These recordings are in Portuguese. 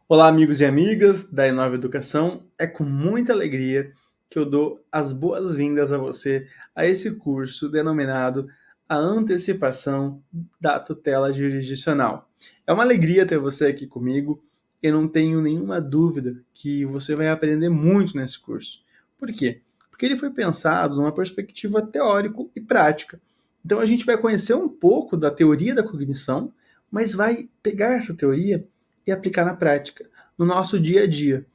Olá, amigos e amigas da Inova Educação. É com muita alegria que eu dou as boas-vindas a você a esse curso denominado A Antecipação da Tutela Jurisdicional. É uma alegria ter você aqui comigo e não tenho nenhuma dúvida que você vai aprender muito nesse curso. Por quê? Porque ele foi pensado numa perspectiva teórico e prática. Então a gente vai conhecer um pouco da teoria da cognição, mas vai pegar essa teoria e aplicar na prática, no nosso dia a dia.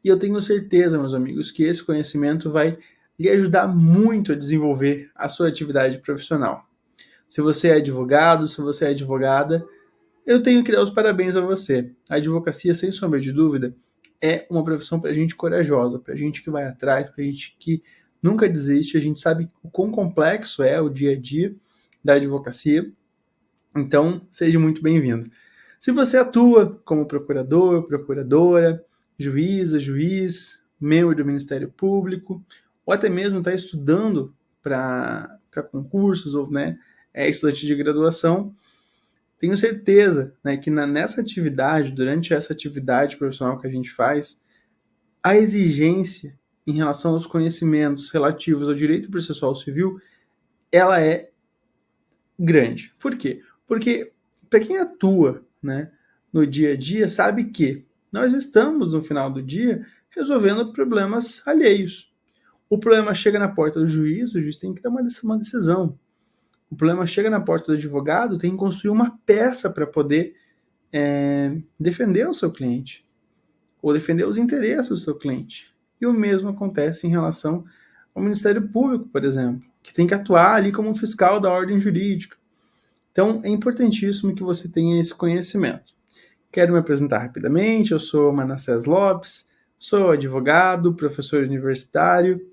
E eu tenho certeza, meus amigos, que esse conhecimento vai lhe ajudar muito a desenvolver a sua atividade profissional. Se você é advogado, se você é advogada, eu tenho que dar os parabéns a você. A advocacia, sem sombra de dúvida, é uma profissão para gente corajosa, para gente que vai atrás, para gente que nunca desiste. A gente sabe o quão complexo é o dia a dia da advocacia. Então, seja muito bem-vindo. Se você atua como procurador, procuradora, juíza, juiz, membro do Ministério Público, ou até mesmo está estudando para concursos, ou é estudante de graduação, tenho certeza que nessa atividade, durante essa atividade profissional que a gente faz, a exigência em relação aos conhecimentos relativos ao direito processual civil, ela é grande. Por quê? Porque para quem atua no dia a dia, sabe que nós estamos, no final do dia, resolvendo problemas alheios. O problema chega na porta do juiz, o juiz tem que tomar uma decisão. O problema chega na porta do advogado, tem que construir uma peça para poder defender o seu cliente, ou defender os interesses do seu cliente. E o mesmo acontece em relação ao Ministério Público, por exemplo, que tem que atuar ali como um fiscal da ordem jurídica. Então, é importantíssimo que você tenha esse conhecimento. Quero me apresentar rapidamente, eu sou Manassés Lopes, sou advogado, professor universitário,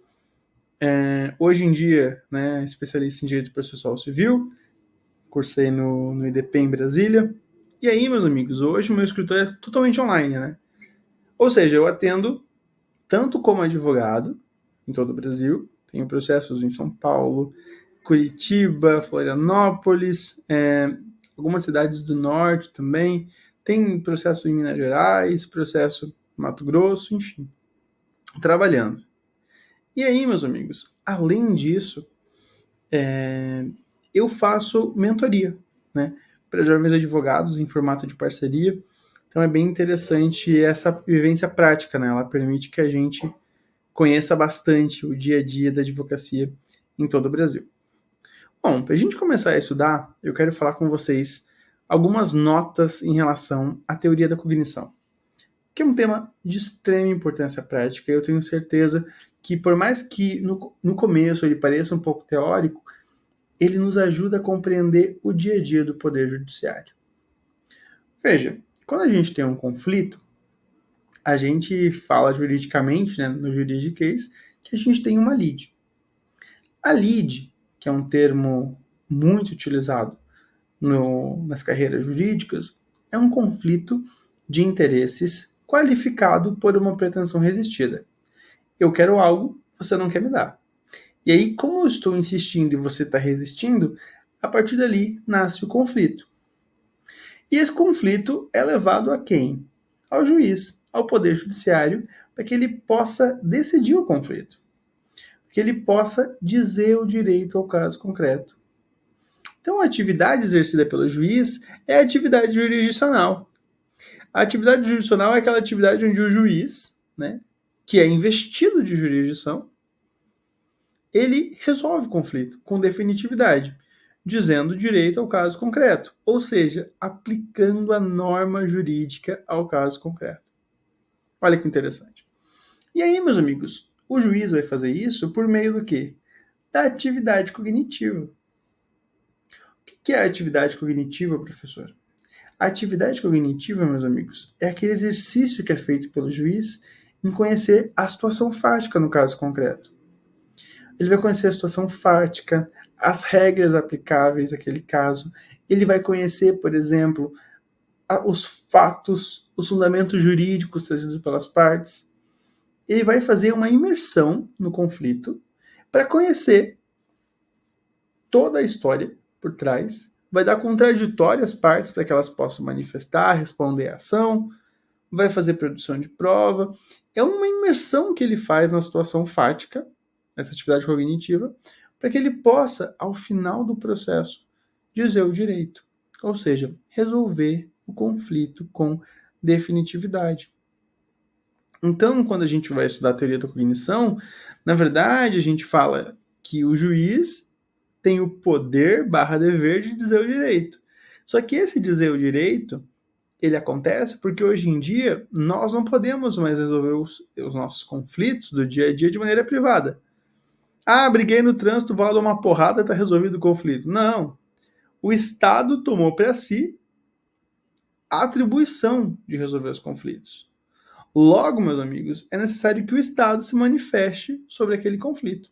hoje em dia, especialista em Direito Processual Civil, cursei no IDP em Brasília. E aí, meus amigos, hoje o meu escritório é totalmente online, Ou seja, eu atendo tanto como advogado em todo o Brasil, tenho processos em São Paulo, Curitiba, Florianópolis, algumas cidades do norte também, tem processo em Minas Gerais, processo em Mato Grosso, enfim, trabalhando. E aí, meus amigos, além disso, eu faço mentoria, para jovens advogados em formato de parceria. Então é bem interessante essa vivência prática, Ela permite que a gente conheça bastante o dia a dia da advocacia em todo o Brasil. Bom, para a gente começar a estudar, eu quero falar com vocês algumas notas em relação à teoria da cognição, que é um tema de extrema importância prática. Eu tenho certeza que, por mais que no começo ele pareça um pouco teórico, ele nos ajuda a compreender o dia a dia do Poder Judiciário. Veja, quando a gente tem um conflito, a gente fala juridicamente, no juridiquês, que a gente tem uma lide. A lide, que é um termo muito utilizado nas carreiras jurídicas, é um conflito de interesses qualificado por uma pretensão resistida. Eu quero algo, você não quer me dar. E aí, como eu estou insistindo e você está resistindo, a partir dali nasce o conflito. E esse conflito é levado a quem? Ao juiz, ao Poder Judiciário, para que ele possa decidir o conflito, que ele possa dizer o direito ao caso concreto. Então, a atividade exercida pelo juiz é a atividade jurisdicional. A atividade jurisdicional é aquela atividade onde o juiz, que é investido de jurisdição, ele resolve o conflito com definitividade, dizendo direito ao caso concreto, ou seja, aplicando a norma jurídica ao caso concreto. Olha que interessante. E aí, meus amigos, o juiz vai fazer isso por meio do quê? Da atividade cognitiva. O que é a atividade cognitiva, professor? A atividade cognitiva, meus amigos, é aquele exercício que é feito pelo juiz em conhecer a situação fática no caso concreto. Ele vai conhecer a situação fática, as regras aplicáveis àquele caso. Ele vai conhecer, por exemplo, os fatos, os fundamentos jurídicos trazidos pelas partes. Ele vai fazer uma imersão no conflito para conhecer toda a história por trás, vai dar contraditório às partes para que elas possam manifestar, responder à ação, vai fazer produção de prova. É uma imersão que ele faz na situação fática, essa atividade cognitiva, para que ele possa, ao final do processo, dizer o direito, ou seja, resolver o conflito com definitividade. Então, quando a gente vai estudar a teoria da cognição, na verdade, a gente fala que o juiz tem o poder / dever de dizer o direito. Só que esse dizer o direito, ele acontece porque hoje em dia nós não podemos mais resolver os nossos conflitos do dia a dia de maneira privada. Ah, briguei no trânsito, vou lá dar uma porrada, está resolvido o conflito. Não. O Estado tomou para si a atribuição de resolver os conflitos. Logo, meus amigos, é necessário que o Estado se manifeste sobre aquele conflito.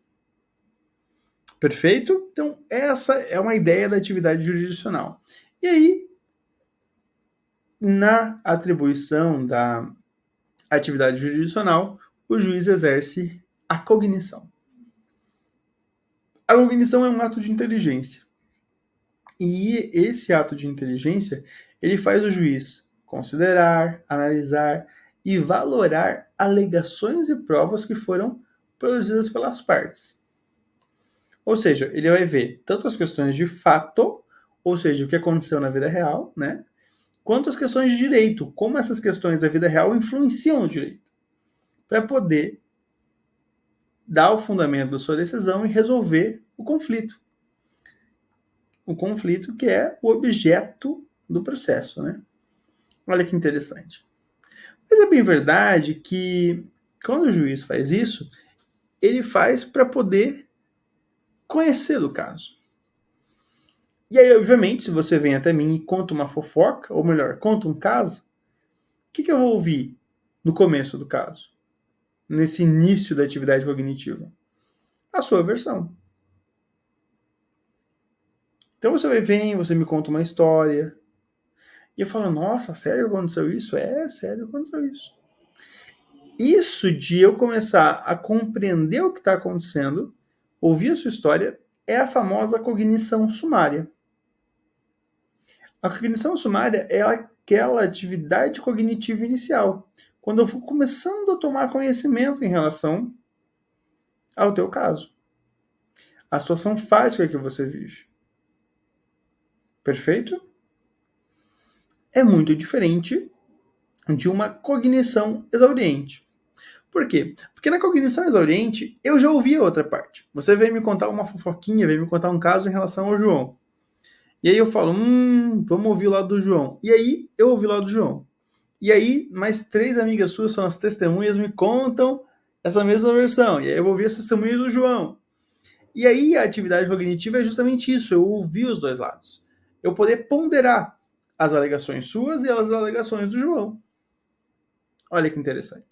Perfeito? Então, essa é uma ideia da atividade jurisdicional. E aí, na atribuição da atividade jurisdicional, o juiz exerce a cognição. A cognição é um ato de inteligência. E esse ato de inteligência, ele faz o juiz considerar, analisar e valorar alegações e provas que foram produzidas pelas partes. Ou seja, ele vai ver tanto as questões de fato, ou seja, o que aconteceu na vida real, né? Quanto as questões de direito, como essas questões da vida real influenciam no direito, para poder dar o fundamento da sua decisão e resolver o conflito. O conflito que é o objeto do processo, né? Olha que interessante. Mas é bem verdade que quando o juiz faz isso, ele faz para poder conhecer do caso. E aí, obviamente, se você vem até mim e conta uma fofoca, ou melhor, conta um caso, o que eu vou ouvir no começo do caso? Nesse início da atividade cognitiva? A sua versão. Então você vai vir, você me conta uma história, e eu falo, nossa, sério que aconteceu isso? É, sério que aconteceu isso. Isso de eu começar a compreender o que está acontecendo, ouvir a sua história, é a famosa cognição sumária. A cognição sumária é aquela atividade cognitiva inicial, quando eu vou começando a tomar conhecimento em relação ao teu caso, a situação fática que você vive. Perfeito? É muito diferente de uma cognição exauriente. Por quê? Porque na cognição exauriente, eu já ouvi a outra parte. Você vem me contar uma fofoquinha, vem me contar um caso em relação ao João. E aí eu falo, vamos ouvir o lado do João. E aí eu ouvi o lado do João. E aí mais 3 amigas suas são as testemunhas, me contam essa mesma versão. E aí eu vou ouvir as testemunhas do João. E aí a atividade cognitiva é justamente isso, eu ouvir os dois lados. Eu poder ponderar as alegações suas e as alegações do João. Olha que interessante.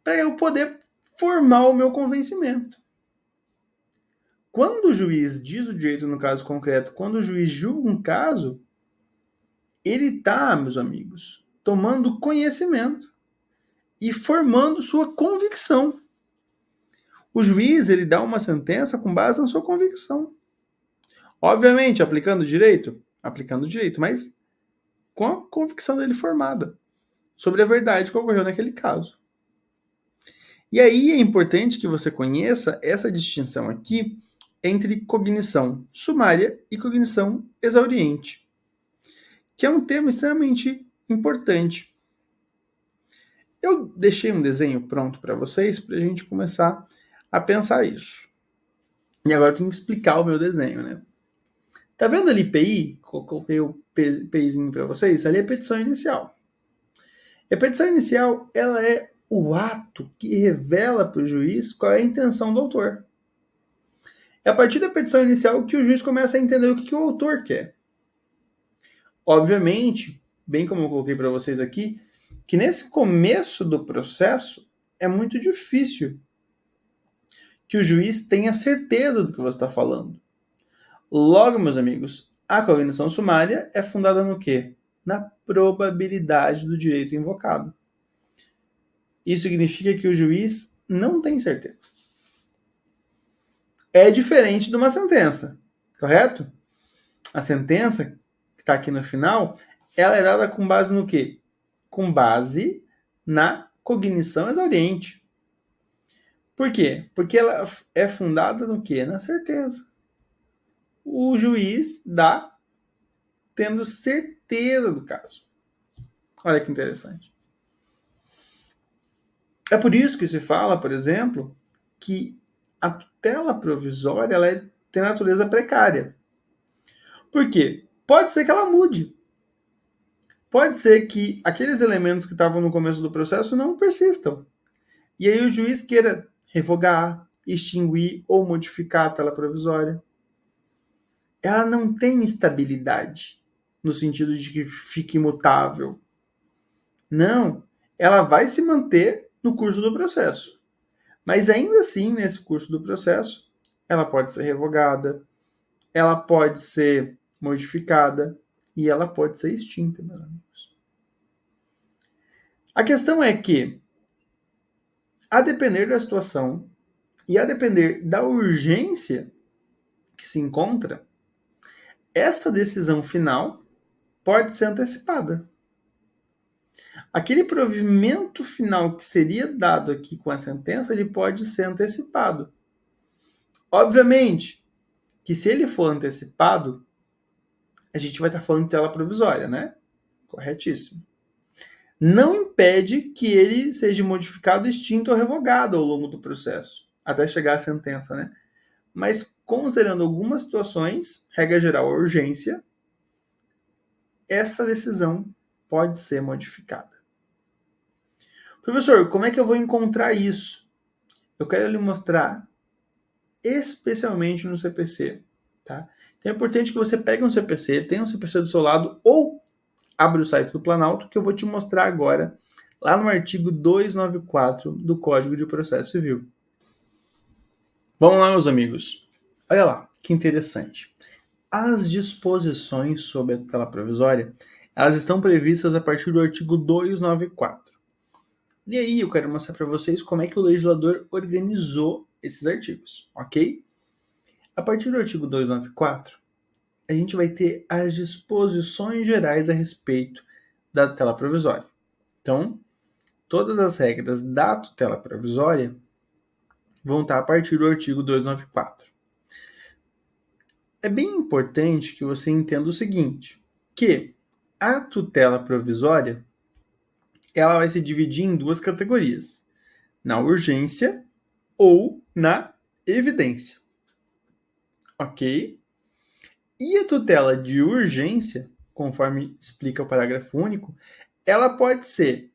Para eu poder formar o meu convencimento. Quando o juiz diz o direito no caso concreto, quando o juiz julga um caso, ele está, meus amigos, tomando conhecimento e formando sua convicção. O juiz, ele dá uma sentença com base na sua convicção. Obviamente, aplicando direito, mas com a convicção dele formada sobre a verdade que ocorreu naquele caso. E aí é importante que você conheça essa distinção aqui entre cognição sumária e cognição exauriente, que é um tema extremamente importante. Eu deixei um desenho pronto para vocês para a gente começar a pensar isso. E agora eu tenho que explicar o meu desenho, né? Tá vendo ali PI? Coloquei o PIzinho para vocês. Ali é a petição inicial. E a petição inicial, ela é o ato que revela para o juiz qual é a intenção do autor. É a partir da petição inicial que o juiz começa a entender o que o autor quer. Obviamente, bem como eu coloquei para vocês aqui, que nesse começo do processo é muito difícil que o juiz tenha certeza do que você está falando. Logo, meus amigos, a cognição sumária é fundada no quê? Na probabilidade do direito invocado. Isso significa que o juiz não tem certeza. É diferente de uma sentença, correto? A sentença, que está aqui no final, ela é dada com base no quê? com base na cognição exauriente. Por quê? Porque ela é fundada no quê? Na certeza. O juiz dá tendo certeza do caso. Olha que interessante. É por isso que se fala, por exemplo, que a tutela provisória ela tem natureza precária. Por quê? Pode ser que ela mude. Pode ser que aqueles elementos que estavam no começo do processo não persistam. E aí o juiz queira revogar, extinguir ou modificar a tela provisória. Ela não tem estabilidade, no sentido de que fique imutável. Não, ela vai se manter no curso do processo. Mas ainda assim, nesse curso do processo, ela pode ser revogada, ela pode ser modificada e ela pode ser extinta, meus amigos. A questão é que, a depender da situação e a depender da urgência que se encontra, essa decisão final pode ser antecipada. Aquele provimento final que seria dado aqui com a sentença, ele pode ser antecipado. Obviamente que se ele for antecipado, a gente vai estar falando de tela provisória, né? Corretíssimo. Não impede que ele seja modificado, extinto ou revogado ao longo do processo, até chegar à sentença, né? Mas considerando algumas situações, regra geral, a urgência, essa decisão pode ser modificada. Professor, como é que eu vou encontrar isso? Eu quero lhe mostrar especialmente no CPC, tá? Então é importante que você pegue um CPC, tenha um CPC do seu lado ou abra o site do Planalto, que eu vou te mostrar agora, lá no artigo 294 do Código de Processo Civil. Vamos lá, meus amigos. Olha lá, que interessante. As disposições sobre a tutela provisória, elas estão previstas a partir do artigo 294. E aí eu quero mostrar para vocês como é que o legislador organizou esses artigos, ok? A partir do artigo 294, a gente vai ter as disposições gerais a respeito da tutela provisória. Então, todas as regras da tutela provisória vão estar a partir do artigo 294. É bem importante que você entenda o seguinte, que a tutela provisória ela vai se dividir em duas categorias, na urgência ou na evidência. Ok? E a tutela de urgência, conforme explica o parágrafo único, ela pode ser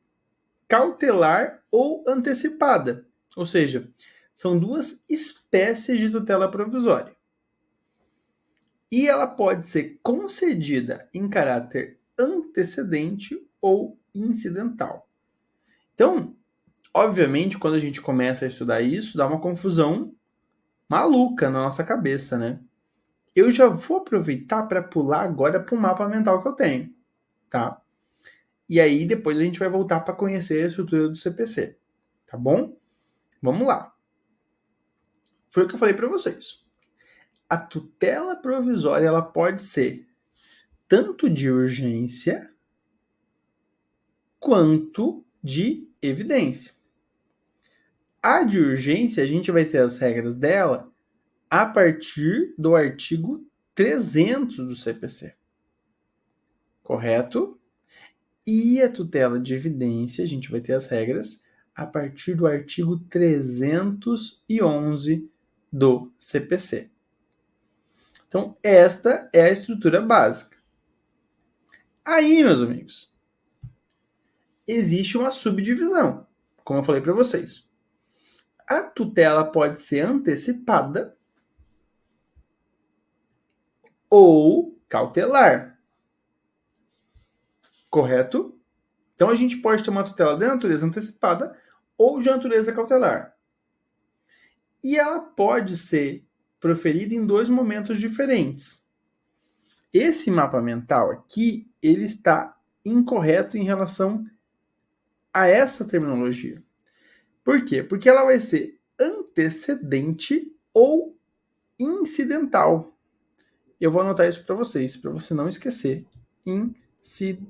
cautelar ou antecipada. Ou seja, são duas espécies de tutela provisória. E ela pode ser concedida em caráter antecedente ou incidental. Então, obviamente, quando a gente começa a estudar isso, dá uma confusão maluca na nossa cabeça, né? Eu já vou aproveitar para pular agora para o mapa mental que eu tenho, tá? E aí depois a gente vai voltar para conhecer a estrutura do CPC, tá bom? Vamos lá. Foi o que eu falei para vocês. A tutela provisória ela pode ser tanto de urgência quanto de evidência. A de urgência, a gente vai ter as regras dela a partir do artigo 300 do CPC. Correto? E a tutela de evidência, a gente vai ter as regras a partir do artigo 311 do CPC. Então, esta é a estrutura básica. Aí, meus amigos, existe uma subdivisão, como eu falei para vocês. A tutela pode ser antecipada ou cautelar. Correto? Então, a gente pode ter uma tutela de natureza antecipada ou de natureza cautelar. E ela pode ser proferida em dois momentos diferentes. Esse mapa mental aqui, ele está incorreto em relação a essa terminologia. Por quê? Porque ela vai ser antecedente ou incidental. Eu vou anotar isso para vocês, para você não esquecer. Incidental.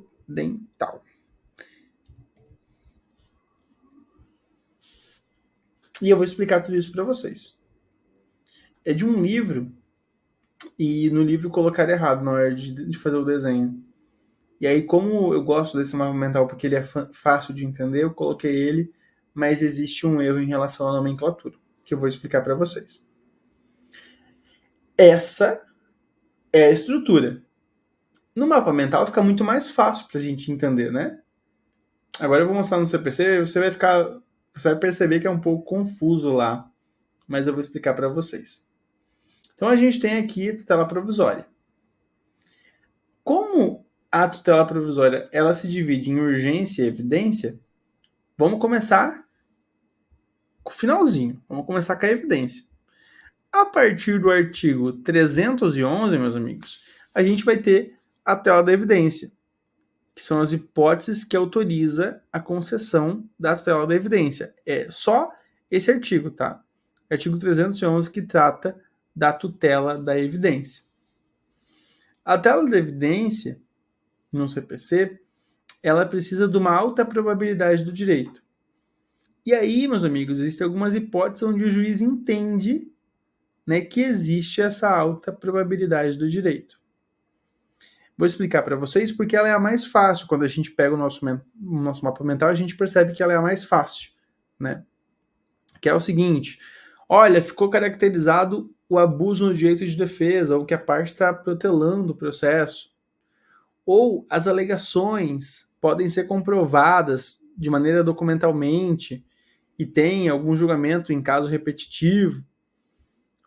E eu vou explicar tudo isso para vocês. É de um livro, e no livro colocaram errado na hora de fazer o desenho. E aí, como eu gosto desse mapa mental porque ele é fácil de entender, eu coloquei ele, mas existe um erro em relação à nomenclatura, que eu vou explicar para vocês. Essa é a estrutura. No mapa mental fica muito mais fácil para a gente entender, né? Agora eu vou mostrar no CPC, você vai perceber que é um pouco confuso lá, mas eu vou explicar para vocês. Então a gente tem aqui a tutela provisória. Como a tutela provisória ela se divide em urgência e evidência, vamos começar com o finalzinho. Vamos começar com a evidência. A partir do artigo 311, meus amigos, a gente vai ter a tutela da evidência, que são as hipóteses que autoriza a concessão da tutela da evidência. É só esse artigo, tá? Artigo 311 que trata da tutela da evidência. A tutela da evidência, no CPC, ela precisa de uma alta probabilidade do direito. E aí, meus amigos, existem algumas hipóteses onde o juiz entende, né, que existe essa alta probabilidade do direito. Vou explicar para vocês porque ela é a mais fácil. Quando a gente pega o nosso mapa mental, a gente percebe que ela é a mais fácil, né? Que é o seguinte: olha, ficou caracterizado o abuso no direito de defesa, ou que a parte está protelando o processo. Ou as alegações podem ser comprovadas de maneira documentalmente e tem algum julgamento em caso repetitivo.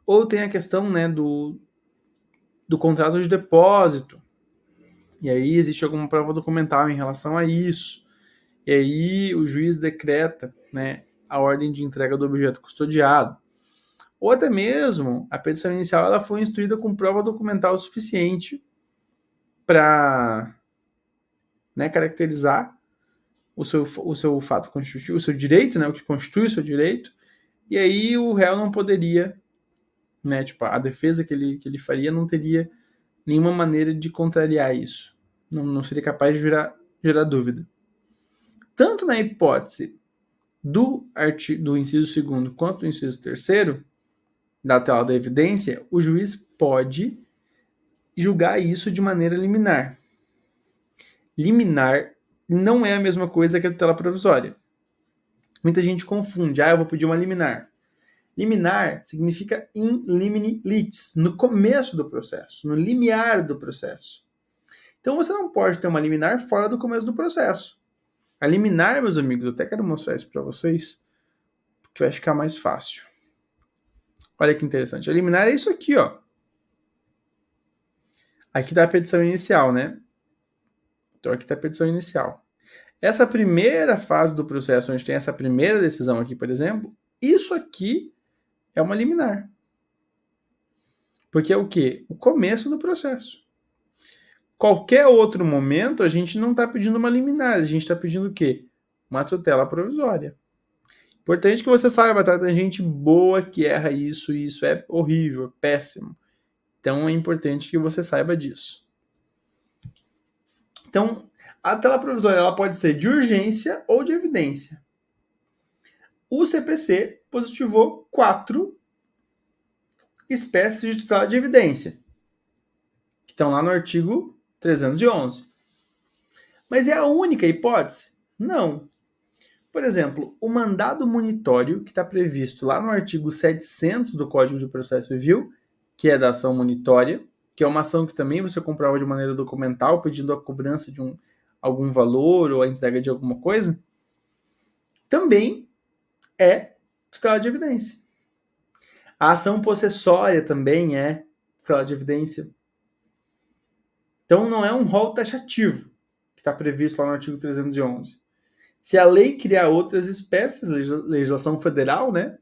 Ou tem a questão, né, do contrato de depósito. E aí existe alguma prova documental em relação a isso. E aí o juiz decreta, né, a ordem de entrega do objeto custodiado. Ou até mesmo a petição inicial ela foi instruída com prova documental suficiente para, né, caracterizar o seu fato constitutivo, o seu direito, né, o que constitui o seu direito. E aí o réu não poderia, né, tipo, a defesa que ele faria não teria nenhuma maneira de contrariar isso. Não seria capaz de gerar dúvida. Tanto na hipótese do inciso 2º quanto do inciso 3º, da tutela da evidência, o juiz pode julgar isso de maneira liminar. Liminar não é a mesma coisa que a tutela provisória. Muita gente confunde. Eu vou pedir uma liminar. Liminar significa in limine litis, no começo do processo, no limiar do processo. Então você não pode ter uma liminar fora do começo do processo. A liminar, meus amigos, eu até quero mostrar isso para vocês, porque vai ficar mais fácil. Olha que interessante. A liminar é isso aqui, ó. Aqui está a petição inicial, né? Então aqui está a petição inicial. Essa primeira fase do processo, onde tem essa primeira decisão aqui, por exemplo, isso aqui é uma liminar. Porque é o quê? O começo do processo. Qualquer outro momento, a gente não está pedindo uma liminar, a gente está pedindo o quê? Uma tutela provisória. Importante que você saiba, tá? Tem gente boa que erra isso, e isso é horrível, é péssimo. Então é importante que você saiba disso. Então, a tutela provisória ela pode ser de urgência ou de evidência. O CPC positivou 4 espécies de tutela de evidência, que estão lá no artigo 311. Mas é a única hipótese? Não. Por exemplo, o mandado monitório, que está previsto lá no artigo 700 do Código de Processo Civil, que é da ação monitória, que é uma ação que também você comprova de maneira documental, pedindo a cobrança de algum valor ou a entrega de alguma coisa, também é tutela de evidência. A ação possessória também é tutela de evidência. Então não é um rol taxativo que está previsto lá no artigo 311. Se a lei criar outras espécies, legislação federal, né,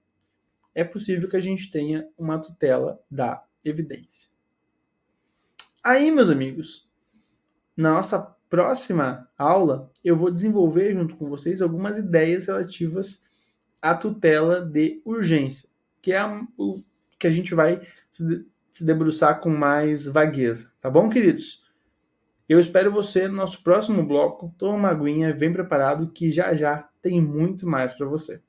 é possível que a gente tenha uma tutela da evidência. Aí, meus amigos, na nossa próxima aula, eu vou desenvolver junto com vocês algumas ideias relativas à tutela de urgência, que é o que a gente vai se debruçar com mais vagueza. Tá bom, queridos? Eu espero você no nosso próximo bloco. Toma uma aguinha, vem preparado que já já tem muito mais para você.